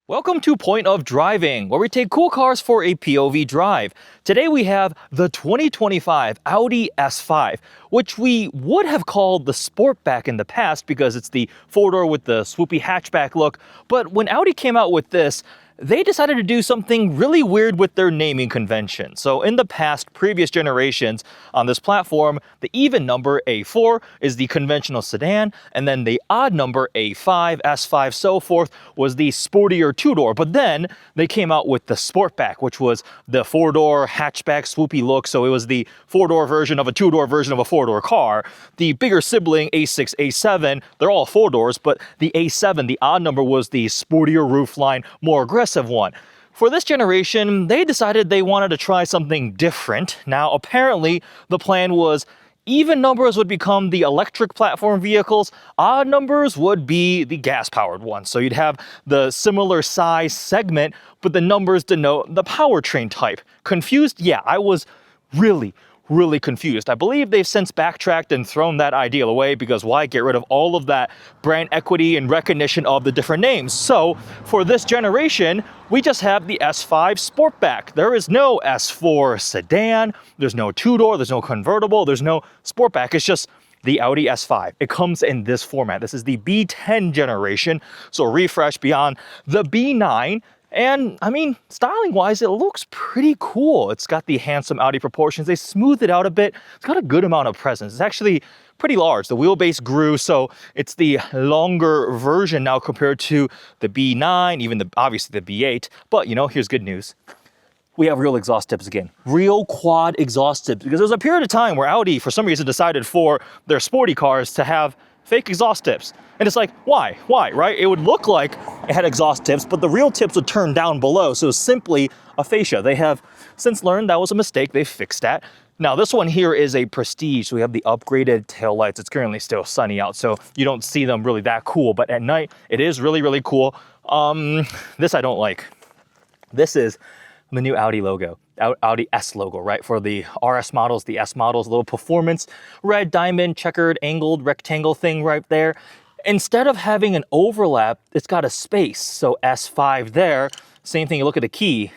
Welcome to Point of Driving, where we take cool cars for a POV drive. Today we have the 2025 Audi S5, which we would have called the Sportback in the past because it's the four-door with the swoopy hatchback look. But when Audi came out with this, they decided to do something really weird with their naming convention. So in the past, previous generations on this platform, the even number A4 is the conventional sedan, and then the odd number A5, S5, so forth was the sportier two-door. But then they came out with the Sportback, which was the four-door hatchback swoopy look. So it was the four-door version of a two-door version of a four-door car. The bigger sibling A6, A7, they're all four doors, but the A7, the odd number, was the sportier roofline, more aggressive one. For this generation, they decided they wanted to try something different. Now, apparently, the plan was even numbers would become the electric platform vehicles, odd numbers would be the gas-powered ones. So you'd have the similar size segment, but the numbers denote the powertrain type. Confused? Yeah, I was really confused. I believe they've since backtracked and thrown that ideal away because why get rid of all of that brand equity and recognition of the different names? So for this generation, we just have the S5 Sportback. There is no S4 sedan, there's no two-door, there's no convertible, there's no Sportback. It's just the Audi S5. It comes in this format. This is the B10 generation, so a refresh beyond the B9. And I mean, styling wise, it looks pretty cool. It's got the handsome Audi proportions. They smoothed it out a bit. It's got a good amount of presence. It's actually pretty large. The wheelbase grew, so it's the longer version now compared to the B9, even obviously the B8. But here's good news. We have real exhaust tips again. Real quad exhaust tips. Because there was a period of time where Audi, for some reason, decided for their sporty cars to have fake exhaust tips. And it's like, why, right? It would look like it had exhaust tips, but the real tips would turn down below, so it's simply a fascia. They have since learned that was a mistake. They fixed that. Now, this one here is a Prestige, so we have the upgraded taillights. It's currently still sunny out, so you don't see them really that cool, but at night, it is really cool. This I don't like. This is the new Audi logo. Audi S logo, right? For the RS models, the S models, a little performance, red diamond, checkered, angled, rectangle thing right there. Instead of having an overlap, it's got a space. So S5 there, same thing, you look at the key.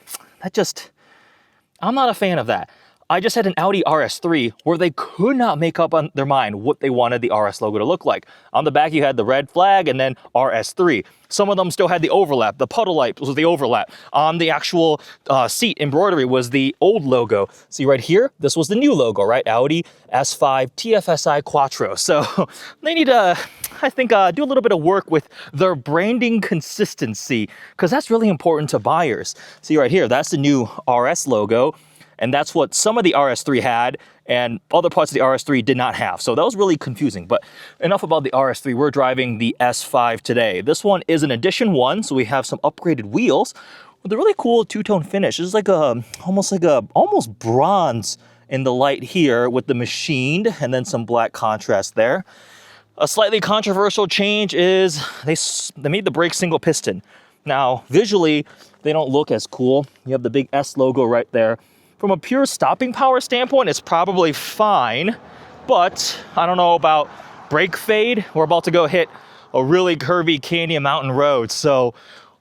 I'm not a fan of that. I just had an Audi RS3 where they could not make up on their mind what they wanted the RS logo to look like. On the back, you had the red flag and then RS3. Some of them still had the overlap. The puddle light was the overlap. On the actual seat embroidery was the old logo. See right here, this was the new logo, right? Audi S5 TFSI Quattro. So they need to, I think, do a little bit of work with their branding consistency because that's really important to buyers. See right here, that's the new RS logo. And that's what some of the RS3 had and other parts of the RS3 did not have. So that was really confusing. But enough about the RS3. We're driving the S5 today. This one is an Edition 1, so we have some upgraded wheels with a really cool two-tone finish. It's like almost bronze in the light here with the machined and then some black contrast there. A slightly controversial change is they made the brake single piston. Now, visually, they don't look as cool. You have the big S logo right there. From a pure stopping power standpoint, it's probably fine, but I don't know about brake fade. We're about to go hit a really curvy canyon mountain road, so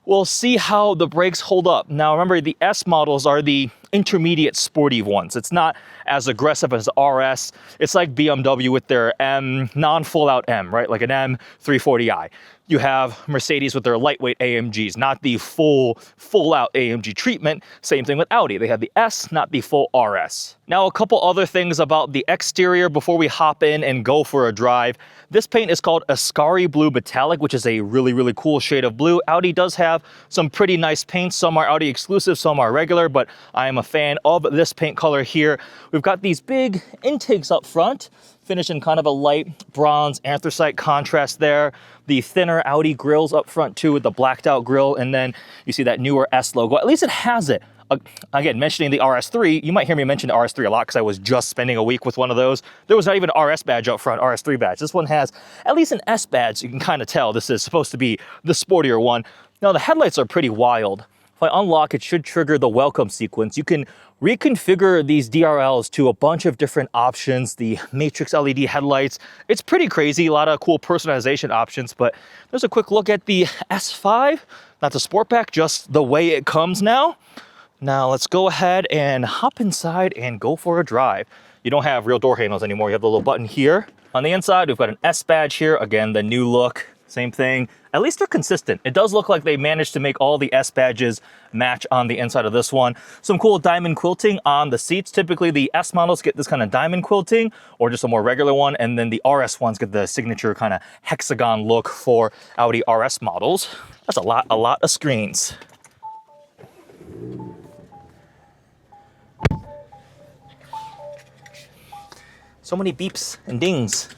we'll see how the brakes hold up. Now, remember, the S models are the intermediate sporty ones. It's not as aggressive as RS. It's like BMW with their M, non-full out M, right? Like an M340i. You have Mercedes with their lightweight AMGs, not the full out AMG treatment. Same thing with Audi. They have the S, not the full RS. Now, a couple other things about the exterior before we hop in and go for a drive. This paint is called Ascari Blue Metallic, which is a really cool shade of blue. Audi does have some pretty nice paints. Some are Audi exclusive, some are regular, but I am a fan of this paint color here. We've got these big intakes up front, finished in kind of a light bronze anthracite contrast there. The thinner Audi grills up front too with the blacked out grill, and then you see that newer S logo. At least it has it. Again, mentioning the RS3, you might hear me mention the RS3 a lot because I was just spending a week with one of those. There was not even an RS badge up front, RS3 badge. This one has at least an S badge. You can kind of tell this is supposed to be the sportier one. Now, the headlights are pretty wild. If I unlock, it should trigger the welcome sequence. You can reconfigure these DRLs to a bunch of different options, the matrix LED headlights. It's pretty crazy, a lot of cool personalization options, but there's a quick look at the S5, not the Sportback, just the way it comes now. Now let's go ahead and hop inside and go for a drive. You don't have real door handles anymore. You have the little button here. On the inside, we've got an S badge here. Again, the new look, same thing. At least they're consistent. It does look like they managed to make all the S badges match on the inside of this one. Some cool diamond quilting on the seats. Typically the S models get this kind of diamond quilting or just a more regular one. And then the RS ones get the signature kind of hexagon look for Audi RS models. That's a lot of screens. So many beeps and dings.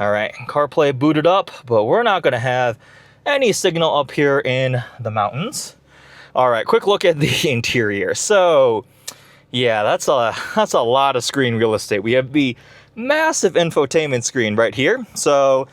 All right, CarPlay booted up, but we're not gonna have any signal up here in the mountains. All right, quick look at the interior. So yeah, that's a lot of screen real estate. We have the massive infotainment screen right here. So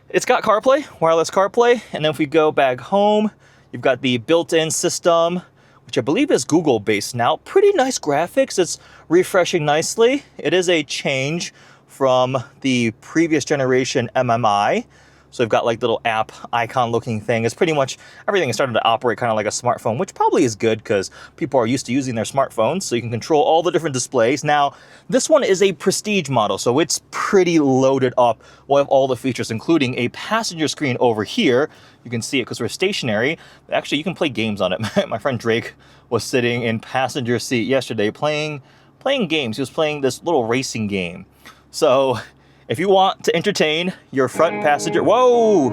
it's got CarPlay, wireless CarPlay. And then if we go back home, you've got the built-in system, which I believe is Google based now. Pretty nice graphics. It's refreshing nicely. It is a change from the previous generation MMI. So we've got like little app icon looking thing. It's pretty much everything is starting to operate kind of like a smartphone, which probably is good because people are used to using their smartphones. So you can control all the different displays. Now, this one is a prestige model, so it's pretty loaded up. We'll have all the features, including a passenger screen over here. You can see it because we're stationary. Actually, you can play games on it. My friend Drake was sitting in passenger seat yesterday playing games. He was playing this little racing game. So if you want to entertain your front passenger, whoa,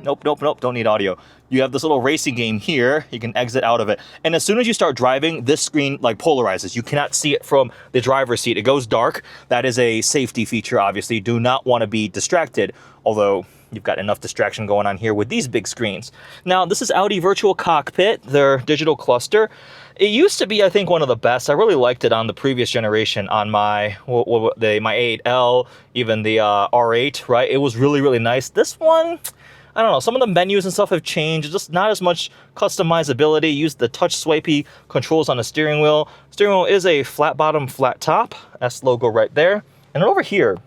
nope, don't need audio. You have this little racing game here. You can exit out of it. And as soon as you start driving, this screen like polarizes. You cannot see it from the driver's seat. It goes dark. That is a safety feature, obviously. You do not want to be distracted, although you've got enough distraction going on here with these big screens. Now, this is Audi Virtual Cockpit, their digital cluster. It used to be, I think, one of the best. I really liked it on the previous generation, on my A8L, even the R8, right? It was really, really nice. This one, I don't know, some of the menus and stuff have changed. Just not as much customizability. Use the touch swipey controls on the steering wheel. Steering wheel is a flat bottom, flat top. S logo right there. And then over here,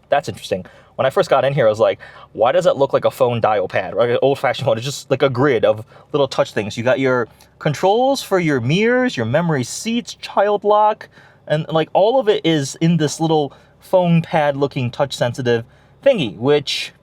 that's interesting. When I first got in here, I was like, why does it look like a phone dial pad, right? An old-fashioned phone. It's just like a grid of little touch things. You got your controls for your mirrors, your memory seats, child lock, and like all of it is in this little phone pad looking touch-sensitive thingy, which,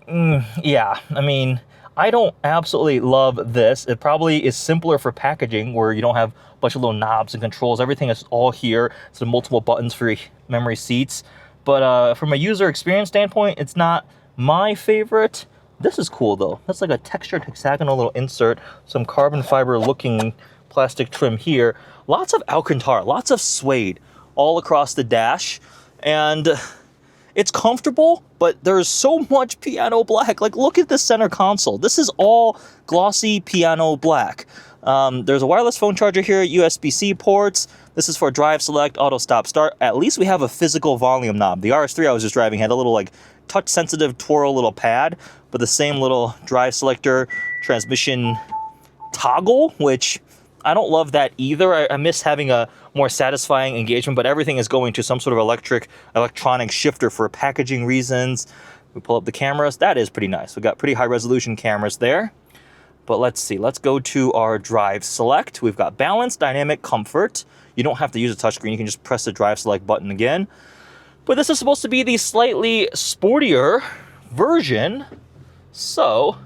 yeah, I mean, I don't absolutely love this. It probably is simpler for packaging where you don't have a bunch of little knobs and controls. Everything is all here. So multiple buttons for your memory seats. But from a user experience standpoint, it's not my favorite. This is cool though. That's like a textured hexagonal little insert, some carbon fiber looking plastic trim here. Lots of Alcantara, lots of suede all across the dash. And it's comfortable, but there's so much piano black. Like, look at the center console. This is all glossy piano black. There's a wireless phone charger here, USB-C ports. This is for drive select, auto stop start. At least we have a physical volume knob. The RS3 I was just driving had a little like touch sensitive twirl little pad, but the same little drive selector transmission toggle, which I don't love that either. I miss having a more satisfying engagement, but everything is going to some sort of electronic shifter for packaging reasons. We pull up the cameras. That is pretty nice. We've got pretty high resolution cameras there. But let's see, let's go to our drive select. We've got balance, dynamic, comfort. You don't have to use a touchscreen. You can just press the drive select button again. But this is supposed to be the slightly sportier version. So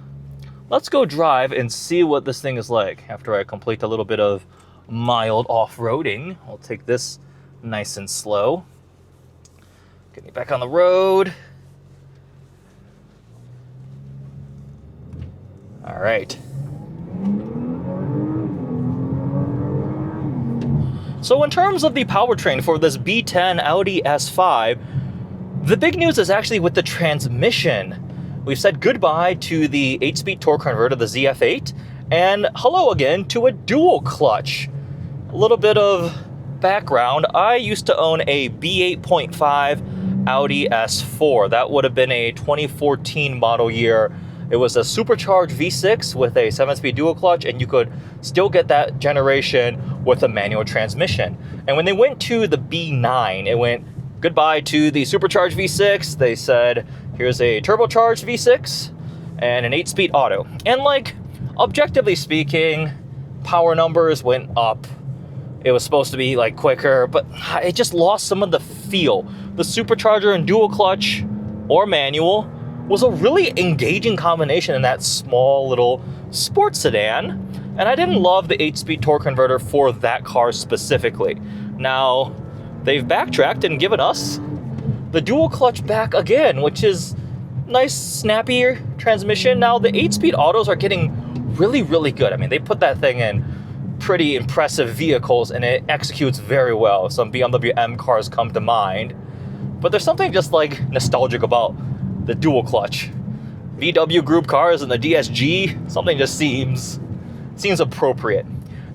let's go drive and see what this thing is like after I complete a little bit of mild off-roading. I'll take this nice and slow. Get me back on the road. All right. So in terms of the powertrain for this B10 Audi S5, the big news is actually with the transmission. We've said goodbye to the 8-speed torque converter, the ZF8, and hello again to a dual clutch. A little bit of background. I used to own a B8.5 Audi S4. That would have been a 2014 model year It was a supercharged V6 with a 7-speed dual clutch, and you could still get that generation with a manual transmission. And when they went to the B9, it went goodbye to the supercharged V6. They said, here's a turbocharged V6 and an 8-speed auto. And like, objectively speaking, power numbers went up. It was supposed to be like quicker, but it just lost some of the feel. The supercharger and dual clutch or manual was a really engaging combination in that small little sports sedan. And I didn't love the 8-speed torque converter for that car specifically. Now, they've backtracked and given us the dual clutch back again, which is nice, snappier transmission. Now, the 8-speed autos are getting really, really good. I mean, they put that thing in pretty impressive vehicles and it executes very well. Some BMW M cars come to mind. But there's something just like nostalgic about the dual clutch. VW group cars and the DSG, something just seems appropriate.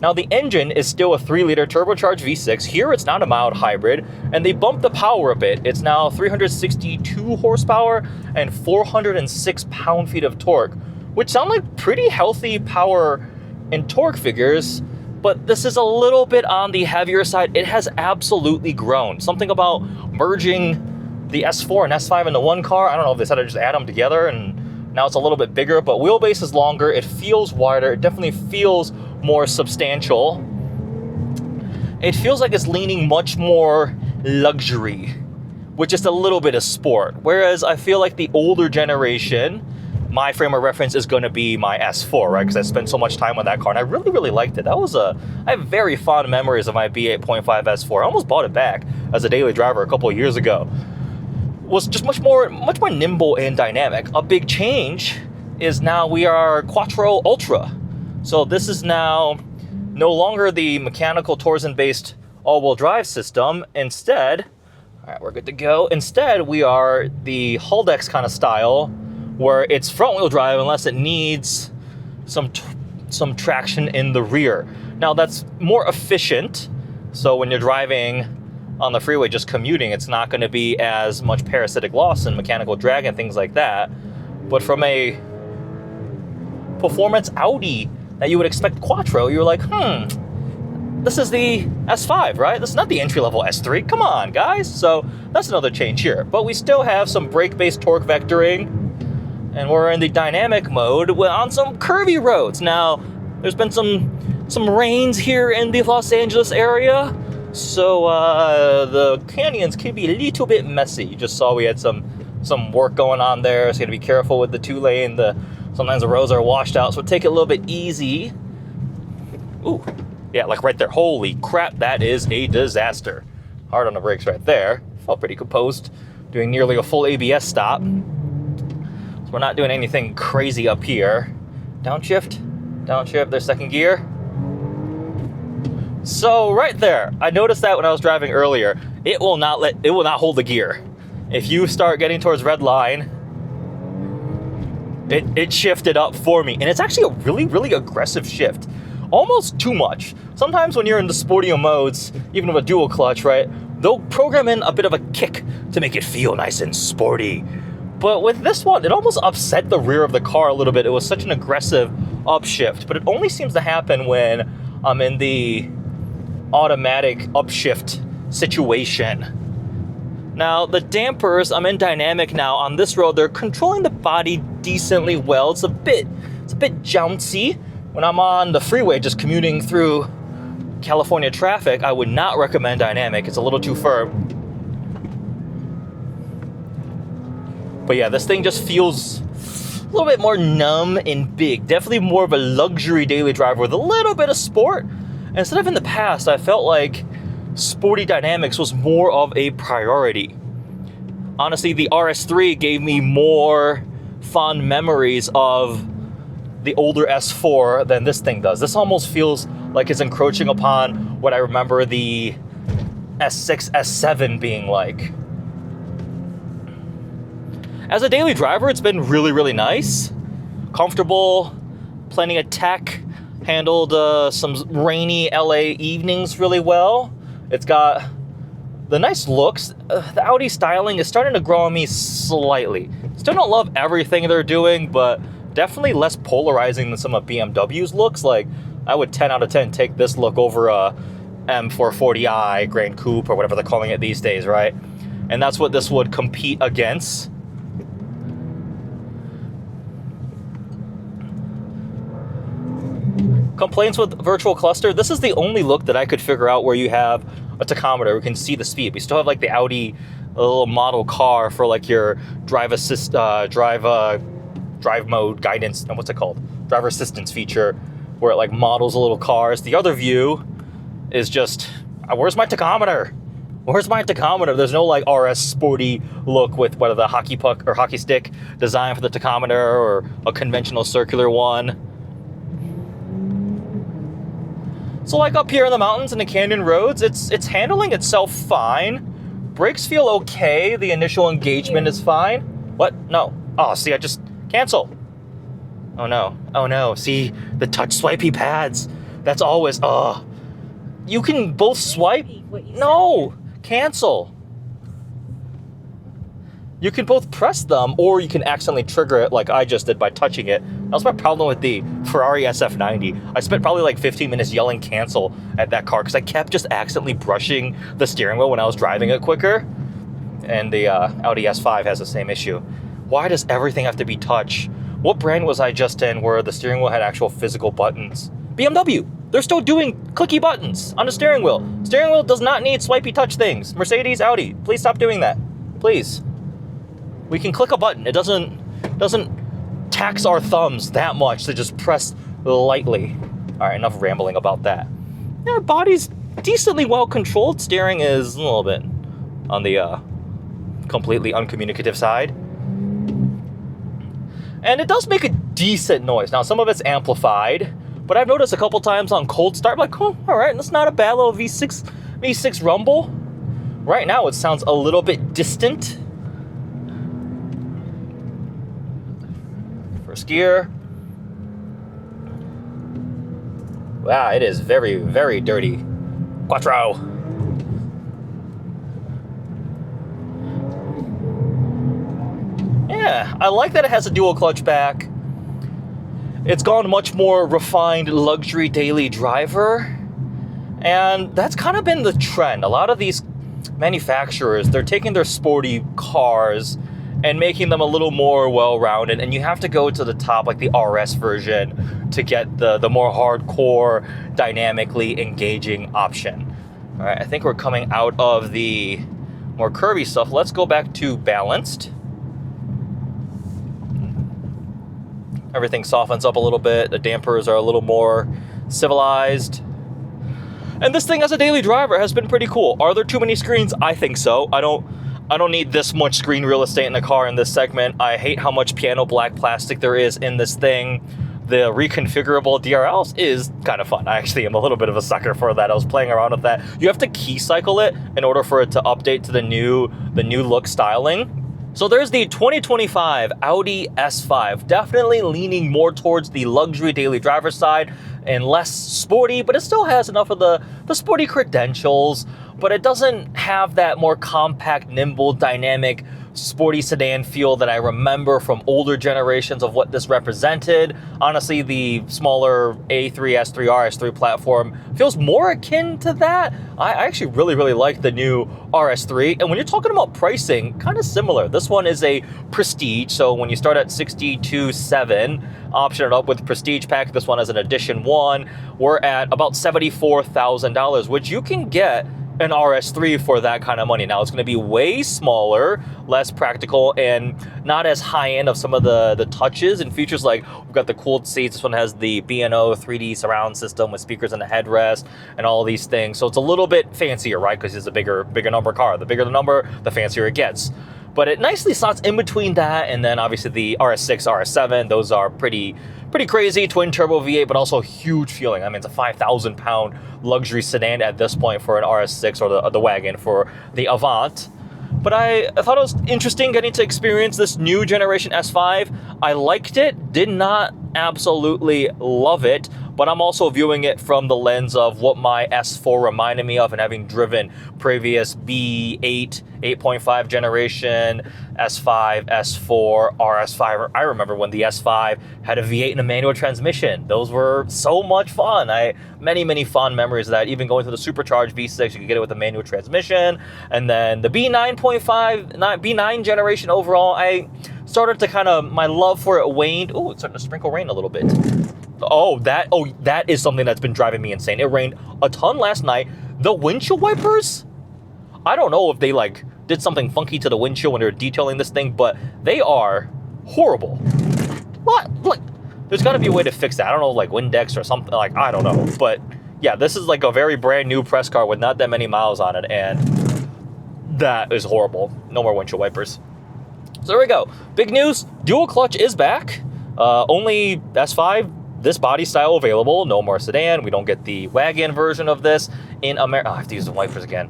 Now the engine is still a 3-liter turbocharged V6. Here it's not a mild hybrid, and they bumped the power a bit. It's now 362 horsepower and 406 pound-feet of torque, which sound like pretty healthy power and torque figures, but this is a little bit on the heavier side. It has absolutely grown. Something about merging the S4 and S5 into one car. I don't know if they decided to just add them together and now it's a little bit bigger, but wheelbase is longer. It feels wider. It definitely feels more substantial. It feels like it's leaning much more luxury with just a little bit of sport. Whereas I feel like the older generation, my frame of reference is going to be my S4, right? Because I spent so much time with that car and I really, really liked it. I have very fond memories of my B8.5 S4. I almost bought it back as a daily driver a couple of years ago. Was just much more nimble and dynamic. A big change is now we are Quattro Ultra. So this is now no longer the mechanical Torsen-based all-wheel drive system. Instead, all right, we're good to go. Instead, we are the Huldex kind of style, where it's front-wheel drive unless it needs some traction in the rear. Now that's more efficient. So when you're driving on the freeway, just commuting, it's not going to be as much parasitic loss and mechanical drag and things like that. But from a performance Audi that you would expect Quattro, you're like, this is the S5, right? This is not the entry-level S3. Come on, guys. So that's another change here. But we still have some brake-based torque vectoring, and we're in the dynamic mode on some curvy roads. Now, there's been some rains here in the Los Angeles area, so the canyons can be a little bit messy. You just saw we had some work going on there, so you gotta be careful with the 2-lane. Sometimes the roads are washed out, so take it a little bit easy. Ooh, yeah, like right there. Holy crap, that is a disaster. Hard on the brakes right there. Felt pretty composed, doing nearly a full ABS stop. So we're not doing anything crazy up here. Downshift, there's second gear. So right there, I noticed that when I was driving earlier, it will not hold the gear. If you start getting towards red line, it shifted up for me. And it's actually a really, really aggressive shift. Almost too much. Sometimes when you're in the sportier modes, even with a dual clutch, right, they'll program in a bit of a kick to make it feel nice and sporty. But with this one, it almost upset the rear of the car a little bit. It was such an aggressive upshift. But it only seems to happen when I'm in the automatic upshift situation. Now, the dampers, I'm in dynamic now. On this road, they're controlling the body decently well. It's a bit jouncy. When I'm on the freeway just commuting through California traffic, I would not recommend dynamic. It's a little too firm. But yeah, this thing just feels a little bit more numb and big. Definitely more of a luxury daily driver with a little bit of sport. Instead of in the past, I felt like sporty dynamics was more of a priority. Honestly, the RS3 gave me more fond memories of the older S4 than this thing does. This almost feels like it's encroaching upon what I remember the S6, S7 being like. As a daily driver, it's been really, really nice. Comfortable, plenty of tech, handled some rainy LA evenings really well. It's got the nice looks. The Audi styling is starting to grow on me slightly. Still don't love everything they're doing, but definitely less polarizing than some of BMW's looks. Like, I would 10 out of 10 take this look over a M440i Grand Coupe or whatever they're calling it these days, right? And that's what this would compete against. Complaints with virtual cluster. This is the only look that I could figure out where you have a tachometer. We can see the speed. We still have like the Audi little model car for like your drive assist, drive mode guidance. And what's it called? Driver assistance feature, where it like models the little cars. The other view is just, where's my tachometer? Where's my tachometer? There's no like RS sporty look with whether the hockey puck or hockey stick design for the tachometer or a conventional circular one. So like up here in the mountains and the canyon roads, it's handling itself fine. Brakes feel okay. The initial engagement is fine. What? No. Oh, see, I just cancel. Oh no. Oh no. See, the touch swipey pads. That's always, you can both swipe. No, cancel. You can both press them, or you can accidentally trigger it like I just did by touching it. That was my problem with the Ferrari SF90. I spent probably like 15 minutes yelling cancel at that car because I kept just accidentally brushing the steering wheel when I was driving it quicker. And the Audi S5 has the same issue. Why does everything have to be touch? What brand was I just in where the steering wheel had actual physical buttons? BMW. They're still doing clicky buttons on the steering wheel. Steering wheel does not need swipey touch things. Mercedes, Audi, please stop doing that. Please. We can click a button. It doesn't tax our thumbs that much to just press lightly. All right, enough rambling about that. Yeah, body's decently well controlled. Steering is a little bit on the completely uncommunicative side. And it does make a decent noise. Now, some of it's amplified, but I've noticed a couple times on cold start, I'm like, oh, all right, that's not a bad little V6 rumble. Right now, it sounds a little bit distant. First gear. Wow, it is very, very dirty. Quattro. Yeah, I like that it has a dual clutch back. It's gone much more refined luxury daily driver. And that's kind of been the trend. A lot of these manufacturers, they're taking their sporty cars and making them a little more well-rounded, and you have to go to the top, like the RS version, to get the more hardcore, dynamically engaging option. All right, I think we're coming out of the more curvy stuff. Let's go back to balanced. Everything softens up a little bit. The dampers are a little more civilized. And this thing as a daily driver has been pretty cool. Are there too many screens? I think so. I don't need this much screen real estate in the car in this segment. I hate how much piano black plastic there is in this thing. The reconfigurable DRLs is kind of fun. I actually am a little bit of a sucker for that. I was playing around with that. You have to key cycle it in order for it to update to the new look styling. So there's the 2025 Audi S5, definitely leaning more towards the luxury daily driver side and less sporty, but it still has enough of the sporty credentials, but it doesn't have that more compact, nimble, dynamic, sporty sedan feel that I remember from older generations of what this represented. Honestly, the smaller A3, S3, RS3 platform feels more akin to that. I actually really, really like the new RS3. And when you're talking about pricing, kind of similar. This one is a Prestige, so when you start at $62,700, option it up with Prestige Pack. This one has an Edition 1. We're at about $74,000, which you can get an RS3 for that kind of money. Now, it's going to be way smaller, less practical, and not as high-end of some of the touches and features. Like, we've got the cooled seats. This one has the B&O 3D surround system with speakers in the headrest and all these things. So it's a little bit fancier, right? Because it's a bigger number car. The bigger the number, the fancier it gets. But it nicely slots in between that, and then obviously the RS6, RS7, those are pretty crazy, twin turbo V8, but also huge feeling. I mean, it's a 5,000 pound luxury sedan at this point for an RS6 or the wagon for the Avant. But I thought it was interesting getting to experience this new generation S5. I liked it, did not absolutely love it, but I'm also viewing it from the lens of what my S4 reminded me of, and having driven previous B8, 8.5 generation, S5, S4, RS5. I remember when the S5 had a V8 and a manual transmission. Those were so much fun. Many fond memories of that. Even going to the supercharged V6, you could get it with a manual transmission. And then the B9 generation overall, I started to my love for it waned. Oh, it's starting to sprinkle rain a little bit. That is something that's been driving me insane. It rained a ton last night. The windshield wipers, I don't know if they did something funky to the windshield when they were detailing this thing, but they are horrible. What? There's got to be a way to fix that. I don't know, Windex or something. I don't know. But yeah, this is a very brand new press car with not that many miles on it, and that is horrible. No more windshield wipers. So there we go. Big news. Dual clutch is back. Only S5. This body style available, no more sedan. We don't get the wagon version of this in America. I have to use the wipers again.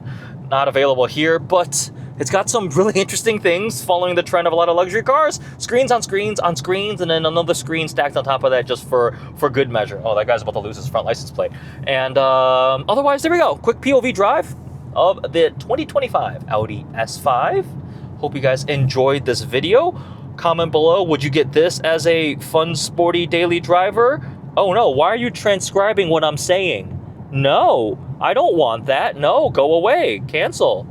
Not available here, but it's got some really interesting things following the trend of a lot of luxury cars. Screens on screens on screens, and then another screen stacked on top of that just for good measure. Oh, that guy's about to lose his front license plate. And otherwise, there we go. Quick POV drive of the 2025 Audi S5. Hope you guys enjoyed this video. Comment below, would you get this as a fun, sporty daily driver? Oh no, why are you transcribing what I'm saying? No, I don't want that. No, go away. Cancel.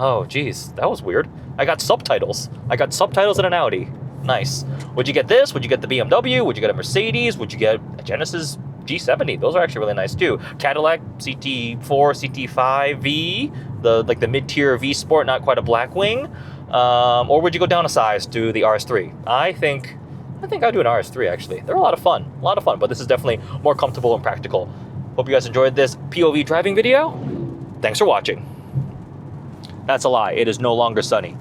Oh, geez, that was weird. I got subtitles. I got subtitles in an Audi. Nice. Would you get this? Would you get the BMW? Would you get a Mercedes? Would you get a Genesis G70? Those are actually really nice too. Cadillac CT4, CT5V, the mid-tier V Sport, not quite a black wing. Or would you go down a size to the RS3? I think I'd do an RS3 actually. They're a lot of fun, but this is definitely more comfortable and practical. Hope you guys enjoyed this POV driving video. Thanks for watching. That's a lie. It is no longer sunny.